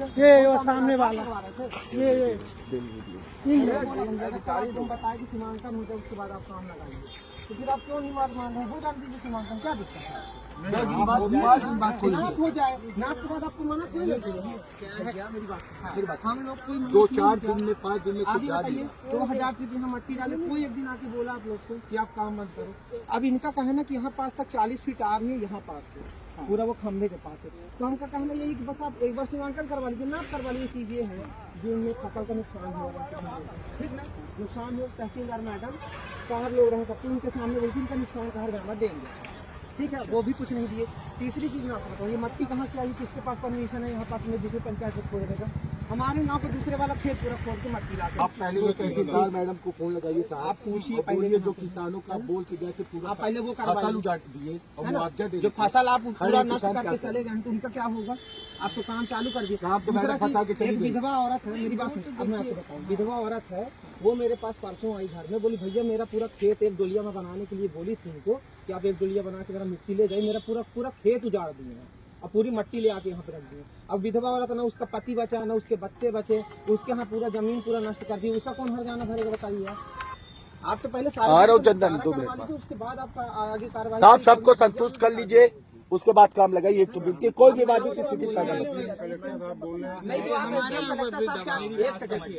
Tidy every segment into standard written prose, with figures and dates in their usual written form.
ये सामने वाला ये अधिकारी तुम बताए कि सीमांकन हो जाए उसके बाद आप काम लगाएंगे, तो फिर आप क्यों नहीं मान रहे हैं? वो जान दीजिए सीमांकन क्या दिक्कत है? नाप हो जाए, नाप के बाद आपको मना क्यों लेते हैं? मेरी बात हम लोग कोई 2-4 दिन में 5 दिन में आप बताइए 2000 फीट यहाँ मट्टी डाले, कोई एक दिन आके बोला आप लोग को कि आप काम बंद करो? अब इनका कहना है कि यहाँ पास तक 40 फीट आ रही है, यहाँ पास से पूरा वो खंभे के पास है, तो हमका कहना यही कि बस आप एक बार सीमांकन करवा लीजिए, नाप करवा लीजिए। चीज ये है जो इनमें फसल का नुकसान हुआ, ठीक ना? नुकसान हुआ तहसीलदार मैडम 4 लोग रहे सकते, उनके सामने वही इनका नुकसान का हर्जाना देंगे, ठीक है? वो भी कुछ नहीं दिए। तीसरी चीज मैं आपको बताऊँ, ये मट्टी कहाँ से आई, किसके पास परमिशन है यहाँ पास में दूसरे पंचायत को खोदने का? हमारे गाँव को दूसरे वाला खेत पूरा खोद के मट्टी ला के। आप पहले वो तहसीलदार मैडम को फोन लगाइए साहब, आप पूछिए पहले जो किसानों का बोल के गए थे पूरा पहले वो फसल उजाड़ दिए और मुआवजा दे जो फसल आप पूरा नष्ट करके चले गए तो उनका क्या होगा? आप तो काम चालू कर दिए। काम तो मैंने फंसा के चली गई। विधवा औरत है, मेरी बात अब मैं आपको बताऊँ, विधवा औरत है, वो मेरे पास परसों आई घर में, बोली भैया मेरा पूरा खेत एक डोलिया में बनाने के लिए बोली थी उनको कि आप एक डोलिया बना के मेरा मिट्टी ले जाइए, मेरा पूरा खेत उजाड़ दिए हैं और पूरी मट्टी ले आके यहाँ पे रख दी। अब विधवा औरत ना उसका पति बचा ना उसके बच्चे बचे, उसके यहाँ पूरा जमीन पूरा नष्ट कर दी, उसका कौन हर्जाना भरेगा बताइए आप? तो पहले उसके बाद आपका आगे कार्रवाई साहब सबको संतुष्ट कर लीजिए, उसके बाद काम लगाइए। एक मिलती है कोई भी बात स्थिति पैदा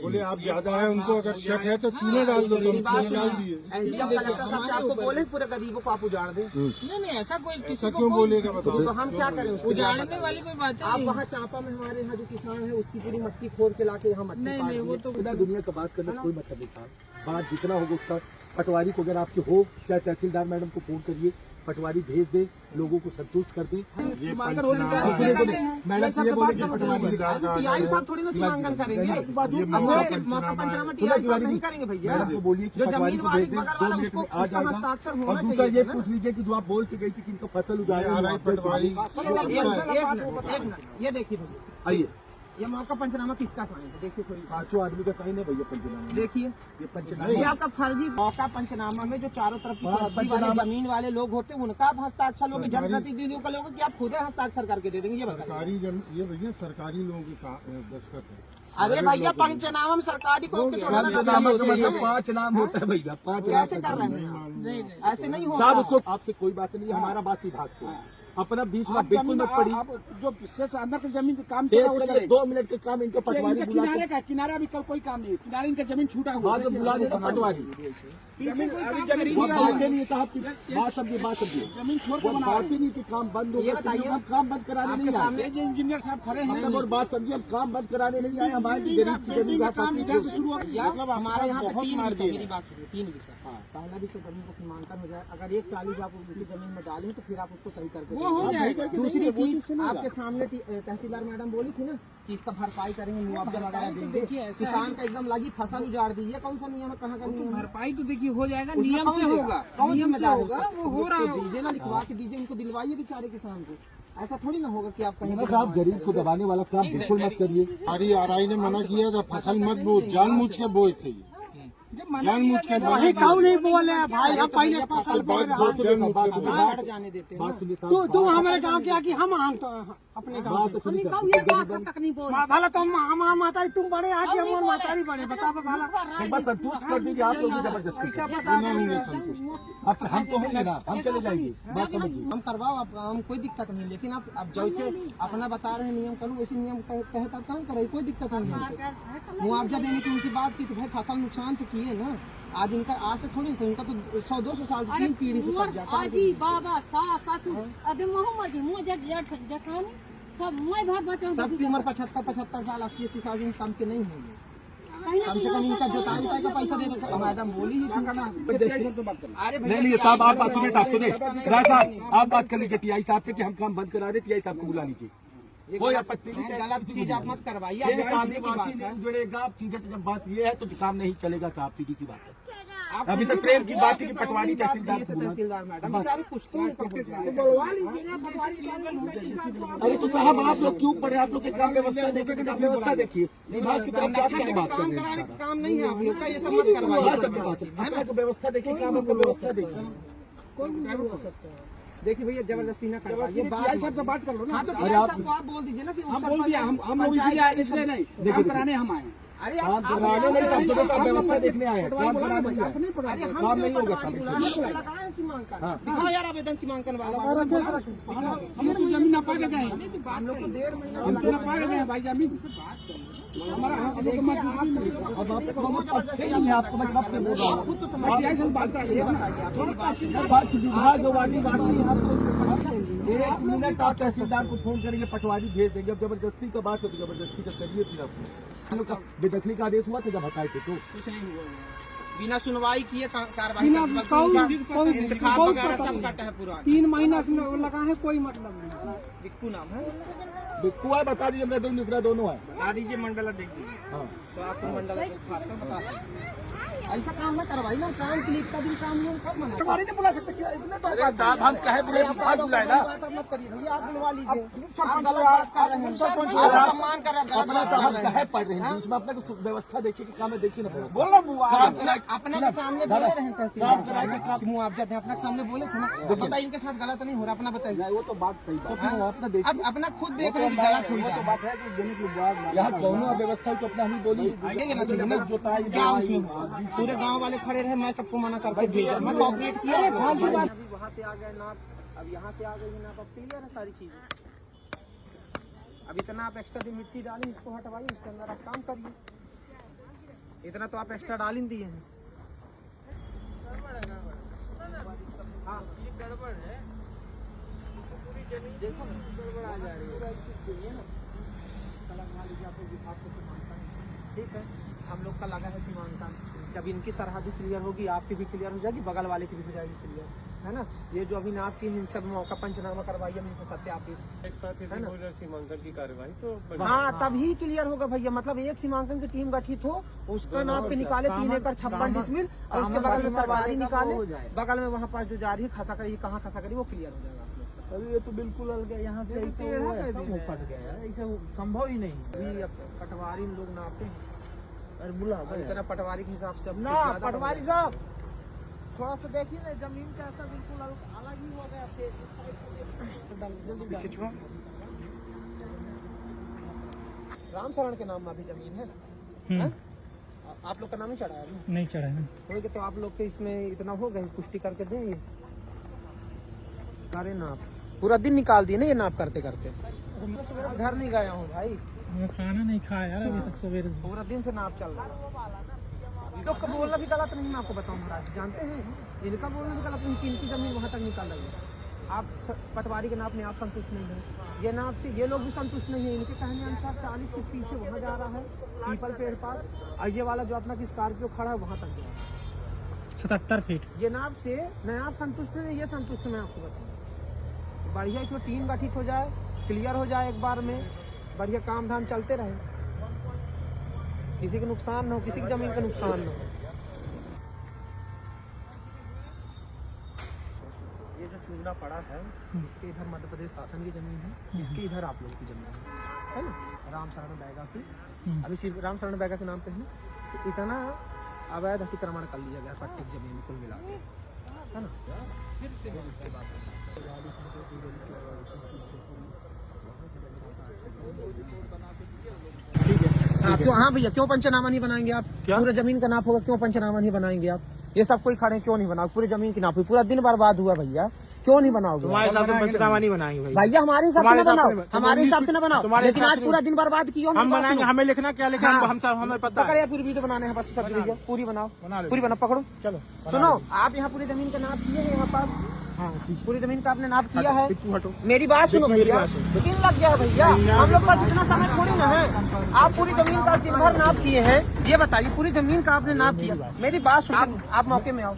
बोले आप ज्यादा है, उनको अगर शक है तो चूना डाल दो, कलेक्टर साहब आपको बोले पूरे गरीबों को आप उजाड़ दें? नहीं ऐसा कोई किसी को क्यों बोलेगा बताओ? तो हम क्या करें? उजाड़ने वाली कोई बात है आप वहाँ चापा में हमारे यहाँ जो किसान है उसकी पूरी मट्टी खोद के लाके यहाँ मट्टी नहीं वो तो दुनिया का बात करने से कोई मतलब नहीं साहब। बात जितना होगा उतना पटवारी को अगर आपकी हो, चाहे तहसीलदार मैडम को फोन करिए, पटवारी भेज दे, लोगों को संतुष्ट कर दे। मैडम से ये बोले कि टीआई साहब थोड़ी ना सीमांकन करेंगे, मौका पंचनामा टीआई साहब नहीं करेंगे भैया। मैडम को बोलिए कि पटवारी को भेज दे, 2 मिनट में आ जाएगा। और दूसरा ये पूछ लीजिए कि जो आप बोल के गई थी कि इनका फसल उजाड़े पटवारी ये देखिए आइए, ये मौका पंचनामा किसका साइन है? देखिए थोड़ी 5 आदमी का साइन है भैया पंचनामा। देखिए ये पंचनामा, ये आपका फर्जी मौका पंचनामा में जो चारों तरफ की सरहदी वाले जमीन वाले लोग होते हैं उनका आप हस्ताक्षर लोगे, जनप्रतिनिधियों का लोगे कि आप खुद हस्ताक्षर करके दे देंगे? ये बताइए। ये भैया सरकारी लोगों का दस्तखत है। अरे भैया पंचनामा में सरकारी को थोड़ा ना 5 नाम होता है भैया, 5 कैसे कर रहे हैं? ऐसे नहीं होगा साहब। उसको आपसे कोई बात नहीं, हमारा बात विभाग से अपना 20 बार बिल्कुल मत पड़ी। जो शेष अंदर के जमीन का काम 2 मिनट का काम इनको पटवारी किनारे का किनारा भी कोई काम नहीं, किनारे इनका जमीन छूटा हुआ है, बुला देता पटवारी। नहीं साहब की बात समझिए, जमीन छोड़ के बना बात ही नहीं कि काम बंद हो गया, काम बंद कराने नहीं आए। जो इंजीनियर साहब खड़े हैं और बात समझिए, हम काम बंद कराने नहीं आए, हमारी गरीब की जमीन का काम इधर से शुरू मतलब हमारे यहाँ पे 3 विषय, मेरी बात सुनिए, 3 विषय। पहला विषय जमीन का सीमांकन हो जाए, अगर 140 आप उनकी जमीन में डालें तो फिर आप उसको सही करके वो हो जाएगा। दूसरी चीज आपके सामने तहसीलदार मैडम बोली थी ना कि इसका भरपाई करेंगे, मुआवजा वगैरह देंगे। किसान का एकदम लगी फसल उजाड़ दीजिए, कौन सा नियम है, कहाँ का नियम? भरपाई तो देखिए हो जाएगा, नियम से होगा, नियम से होगा, वो हो रहा है। दीजिए ना, लिखवा के दीजिए, उनको दिलवाइए बेचारे किसान को। ऐसा थोड़ी ना होगा कि आप कहीं साहब गरीब को दबाने वाला काम बिल्कुल मत करिए। हमारी आरआई ने मना किया था फसल मत बो, जानबूझ के बोए थे, जानबूझ के क्यों नहीं बोले भाई? हम पहले जाने देते तुम हमारे गाँव के आके हम अपने गाँव भला तुम हमारा मातारी तुम बड़े आगे हमारे मातारी बड़े, बताओ भला बस संतुष्ट कर दीजिए आप लोग जबरदस्ती। हम तो होंगे ना, हम चले जाएंगे, बात समझिए। हम करवाओ, आप हम कोई दिक्कत नहीं, लेकिन आप जैसे अपना बता रहे हैं नियम करूँ वैसे नियम तहत आप काम करें, कोई दिक्कत नहीं है। मुआवजा देने की उनकी बात की तो भाई फसल नुकसान तो किए ना, आज इनका आज से थोड़ी थे, इनका तो 100-200 साल 3 पीढ़ी से कट जाता है। सबकी उम्र 75 साल 80 साल इन काम के नहीं होंगे, कम से कम इनका जोताई का पैसा दे देता। मैडम बोली ही नहीं साहब, आप बात सुनिए साहब, सुनिए राय साहब, आप बात कर लीजिए टीआई साहब से कि हम काम बंद करा रहे, टीआई साहब को बुला लीजिए, कोई आपत्ति नहीं। गलत चीज आप मत करवाइए, जुड़ेगा आप सीधे से। जब बात ये है तो काम नहीं चलेगा साहब, सीधी सी बात है। अभी तक प्रेम की बात थी कि पटवारी तहसीलदार मैडम बेचारी कुछ तो अरे तो साहब आप लोग क्यों पड़े? आप लोग के काम व्यवस्था देखिए, व्यवस्था देखिए, विभाग की तरफ काम कराने का काम नहीं है आप लोग का, ये सब मत करवाइए। व्यवस्था देखिए, काम आपको व्यवस्था देखिए। कोई भी हो सकता है। देखिए भैया जबरदस्ती ना करवाइए, पीआई साहब से बात कर लो ना। हाँ तो अरे पीआई आप- साहब को आप बोल दीजिए ना कि हम बोल दिया, हम लोग इसलिए नहीं काम कराने हम आए। अरे काम आप कराने नहीं, सब जगह का व्यवस्था देखने आए हैं। काम कराने नहीं आए। अपने पढ़ा अरे हम काम नहीं होगा पटवारी काम बुलाने इसमें। को लगा है सीमांकन। हाँ। दिखाओ यार आवेदन सीमांकन वाला। हम लोग तो जमीन नपा के गए, हम लोग को 1.5 महीना हम तो नपा के गए भाई जमीन। हमारा हम लोग को मत अब आप अच्छे नहीं है, आपको मैं कब से बोल रहा हूँ। पीआई साहब बात कर रहे हैं। बात विभाग वाली बात नहीं, आपको 1 मिनट आप तहसीलदार को फोन करेंगे, पटवारी भेज देंगे। अब जबरदस्ती का बात है तो जबरदस्ती का करिए। फिर आप लोग का बेदखली का आदेश हुआ था जब हटाए थे तो बिना सुनवाई किए कार्रवाई बिना कोई इंतखाब वगैरह सब कट है पूरा। 3 महीना से लगा है, कोई मतलब नहीं। बिक्कू नाम है, बिक्कू है, बता दीजिए, मृदुल मिश्रा दोनों है। बता दीजिए मंडला देख दीजिए। हाँ तो आपको मंडला बता दीजिए। ऐसा काम ना करवाई ना, काम क्लिक का दिन काम नहीं कब मना। पटवारी नहीं बुला सकते क्या? इतने तो अरे साहब हम कहे बुलाए, विभाग बुलाए ना। बात मत करिए भैया, आप बुलवा लीजिए। आप गलत बात कर रहे हैं, आप सम्मान कर रहे हैं, गलत अपना बात कर साहब रहे हैं। कहे पढ़ रहे हैं, बीच में अपना कुछ व्यवस्था देखिए कि काम है, देखिए ना व्यवस्था। बोलो बुआ। अपने के सामने बोले रहे हैं तहसीलदार कि मुआवजा दें, अपने सामने बोले थे ना। बताइए इनके साथ गलत नहीं हो रहा, अपना बताइए। वो तो बात सही बात है, अपना देखिए। अब अपना खुद देख रहे हैं कि गलत हुई है। बात है कि देने के बाद यहाँ कौनो अव्यवस्था तो अपना नहीं बोली। देंगे ना चाहिए ना, क्या उसमें हुआ? पूरे गांव वाले खड़े रहे, मैं सबको मना करके भेजा, मैं कॉपरेट किया। अभी वहाँ से आ गए नाप, अब यहाँ से आ गई नाप, अब क्लियर है सारी चीजें। अब इतना आप एक्स्ट्रा दी मिट्टी डाली, इसको हटवाइए, इसके अंदर आप काम करिए। इतना तो आप एक्स्ट्रा डाल ही दिए हैं। हाँ ये गड़बड़ है, पूरी जमीन देखो ना गड़बड़ आ जा रही है ना। लगा लीजिए आपको विभाग को सीमांकन, ठीक है, हम लोग का लगा है सीमांकन। जब इनकी सरहद क्लियर होगी, आपकी भी क्लियर हो जाएगी, बगल वाले की भी हो जाएगी क्लियर, है ना। ये जो अभी नाप की इन सब मौका पंचनामा करवाइए, इनसे सत्यापित एक साथ यदि हो जाए सीमांकन की कार्यवाही तो हाँ तभी क्लियर होगा भैया। मतलब एक सीमांकन की टीम गठित हो, उसका नाप के निकाले 3 एकड़ 56 डिसमिल, और उसके बगल में सरवारी निकाले, बगल में वहाँ पास जो जा रही है खसा करी, कहाँ खसा करी, वो क्लियर हो जाएगा आप लोग का। अरे ये तो बिल्कुल अलग है, यहाँ से ऐसा फट गया, ऐसा संभव ही नहीं। अभी अब पटवारी लोग नापते हैं, अरे बुला इतना पटवारी के हिसाब से अब ना ज्यादा पटवारी हो साहब थोड़ा सा देखिए ना, जमीन का ऐसा बिल्कुल अलग ही हो गया। गया। राम शरण के नाम में अभी जमीन है, हैं? आप लोग का नाम ही चढ़ा है अभी? नहीं चढ़ा है। होगा तो आप लोग के इसमें इतना हो गए, पुष्टि करके देंगे। अरे नाप पूरा दिन निकाल दिए ना ये नाप करते करते। घर नहीं गया हूँ भाई, मैं खाना नहीं खाया यार अभी तक सवेरे। पूरा दिन से नाप चल रहा है। लोग का बोलना भी गलत नहीं, मैं आपको बताऊँ महाराज, जानते हैं इनका बोलना भी गलत नहीं। इनकी जमीन वहाँ तक निकाल रही है, आप पटवारी के नाप में आप संतुष्ट नहीं है, ये नाप से ये लोग भी संतुष्ट नहीं है। इनके कहने अनुसार 40 फीट पीछे वहाँ जा रहा है पीपल पेड़ पास, और ये वाला जो अपना स्कॉर्पियो खड़ा है वहाँ तक जा रहा है 77 फीट। ये नाप से न आप संतुष्ट है, ये संतुष्ट है। मैं आपको बताऊँ, बढ़िया इसमें टीम गठित हो जाए, क्लियर हो जाए एक बार में, बढ़िया काम धाम चलते रहे, किसी को नुकसान ना हो, किसी की जमीन का नुकसान ना हो। ये जो चूना पड़ा है, इसके इधर मध्य प्रदेश शासन की जमीन है, इसके इधर आप लोगों की जमीन है ना, राम शरण बैगा की। अभी सिर्फ राम शरण बैगा के नाम पे है ना, तो इतना अवैध अतिक्रमण कर लिया गया पट्टे की जमीन कुल मिला के, है ना। ठीक है, हाँ क्यों, हाँ भैया क्यों पंचनामा नहीं बनाएंगे आप? पूरे जमीन का नाप होगा, क्यों पंचनामा नहीं बनाएंगे आप? ये सब कोई खड़े क्यों नहीं बनाओ? पूरी जमीन की नाप हुई, पूरा दिन बर्बाद हुआ भैया, क्यों नहीं बनाओगे? हमारे हिसाब से पंचनामा नहीं बनाएंगे भाई। भैया हमारे हिसाब से ना बनाओ, हमारे हिसाब से ना बनाओ, तुम्हारे लेकिन हिसाब आज से पूरा दिन बर्बाद किया। हम बनाएंगे, हमें लिखना क्या लिखना हाँ। हम सब हमें पता है। पकड़िए, पूरी वीडियो बनाने हैं बस, सब भैया पूरी बनाओ, पूरी बनाओ, पकड़ो। चलो सुनो, आप यहाँ पूरी जमीन का नाप किए हैं, यहाँ पास पूरी जमीन का आपने नाप किया है। तू हटो, मेरी बात सुनो मेरी भैया, बात सुनो। दिन लग गया है भैया, हम लोग पास इतना समय थोड़ी ना है। आप पूरी जमीन का दिन भर नाप किए हैं, ये बताइए पूरी जमीन का आपने नाप किया। मेरी बात सुनो, आप मौके में आओ,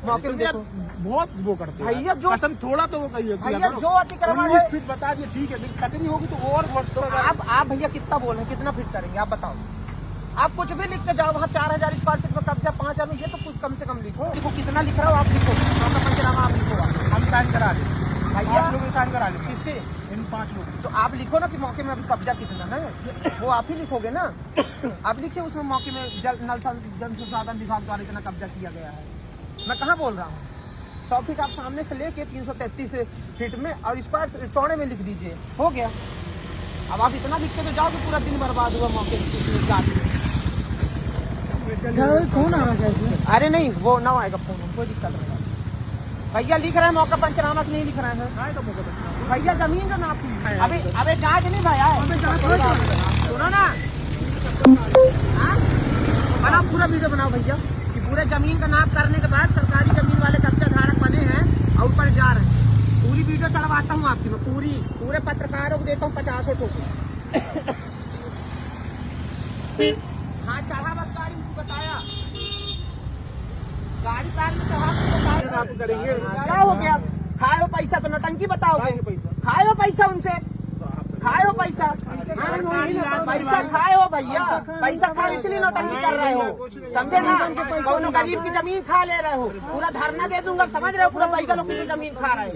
मौके में देखो बहुत वो करते हैं भैया, जो कसम थोड़ा तो वो कहिए भैया जो अतिक्रमण है, फीट बता दिए ठीक है, लेकिन खतरी होगी तो और वर्ष तो आप भैया कितना बोल रहे हैं, कितना फिट करेंगे आप बताओ? आप कुछ भी लिख के जाओ, वहाँ 4000 स्क्वायर फीट में कब्जा 5 आदमी, ये तो कुछ कम से कम लिखो। देखो कितना लिख रहा हो आप, लिखो पंचनामा आप लिखो, हम साइन करा दें भैया लोग साइन करा लेंगे किसके? इन 5 लोग। तो आप लिखो ना कि मौके में अभी कब्जा कितना है, वो आप ही लिखोगे ना। आप लिखिए उसमें मौके में जल संसाधन विभाग द्वारा इतना कब्जा किया गया है। मैं कहाँ बोल रहा हूँ, 100 फीट आप सामने से लेके 333 फीट में और स्क्वायर चौड़े में लिख दीजिए, हो गया। अब आप इतना लिख के तो जाओ कि पूरा दिन बर्बाद हुआ मौके फोन आ रहा है। अरे नहीं, वो ना आएगा फोन, कोई दिक्कत नहीं। भैया लिख रहे हैं मौका पंचनामा की नहीं लिख रहे हैं भैया, जमीन जो नापी। अबे जांच नहीं भैया, सुनो ना, बनाओ पूरा वीडियो बनाओ भैया कि पूरे जमीन का नाप करने के बाद सरकारी जमीन वाले कब्जा धारक बने हैं और ऊपर जा रहे हैं। पूरी वीडियो चढ़वाता हूँ आपकी मैं, पूरे पत्रकारों को देता हूँ 50 टोकरी। हाँ चढ़ा बस गाड़ी बताया, गाड़ी पार में करेंगे। क्या हो गया? खाए हो पैसा तो नौटंकी बताओगे? खाए हो पैसा उनसे, खाए हो पैसा, पैसा खाए हो भैया, पैसा खाओ इसलिए नौटंकी कर रहे हो, समझे ना? कौन गरीब की जमीन खा ले रहे हो, पूरा धरना दे दूंगा, समझ रहे हो? पूरा पैसा लोग की जमीन खा रहे हो।